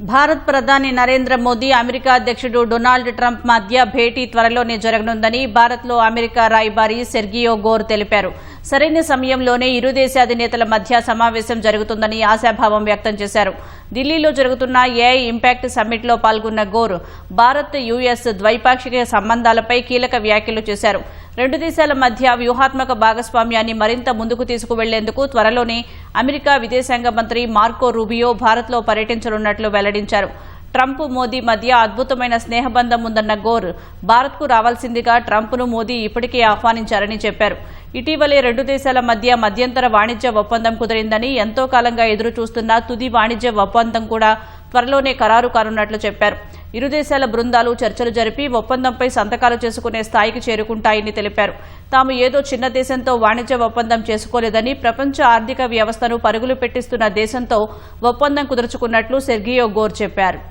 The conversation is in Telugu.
భారత్ ప్రధాని నరేంద్ర మోదీ అమెరికా అధ్యక్షుడు డొనాల్డ్ ట్రంప్ మధ్య భేటీ త్వరలోనే జరగనుందని భారత్లో అమెరికా రాయబారి సెర్గియో గోర్ తెలిపారు. సరైన సమయంలోనే ఇరు దేశ అధినేతల మధ్య సమావేశం జరుగుతుందని ఆశాభావం వ్యక్తం చేశారు. ఢిల్లీలో జరుగుతున్న ఏఐ ఇంపాక్ట్ సమ్మిట్లో పాల్గొన్న గోర్ భారత్ యుఎస్ ద్వైపాక్షిక సంబంధాలపై కీలక వ్యాఖ్యలు చేశారు. రెండు దేశాల మధ్య వ్యూహాత్మక భాగస్వామ్యాన్ని మరింత ముందుకు తీసుకువెళ్లేందుకు త్వరలోనే అమెరికా విదేశాంగ మంత్రి మార్కో రూబియో భారత్లో పర్యటించనున్నట్లు వెల్లడించారు. ట్రంప్ మోదీ మధ్య అద్భుతమైన స్నేహబంధం ఉందన్న గోర్ భారత్కు రావాల్సిందిగా ట్రంప్ను మోదీ ఇప్పటికే ఆహ్వానించారని చెప్పారు. ఇటీవలే రెండు దేశాల మధ్య మధ్యంతర వాణిజ్య ఒప్పందం కుదిరిందని, ఎంతో కాలంగా ఎదురుచూస్తున్న తుది వాణిజ్య ఒప్పందం కూడా త్వరలోనే ఖరారు కానున్నట్లు చెప్పారు. ఇరు దేశాల బృందాలు చర్చలు జరిపి ఒప్పందంపై సంతకాలు చేసుకునే స్థాయికి చేరుకుంటాయని తెలిపారు. తాము ఏదో చిన్న దేశంతో వాణిజ్య ఒప్పందం చేసుకోలేదని, ప్రపంచ ఆర్థిక వ్యవస్థను పరుగులు పెట్టిస్తున్న దేశంతో ఒప్పందం కుదుర్చుకున్నట్లు సెర్గియో గోర్ చెప్పారు.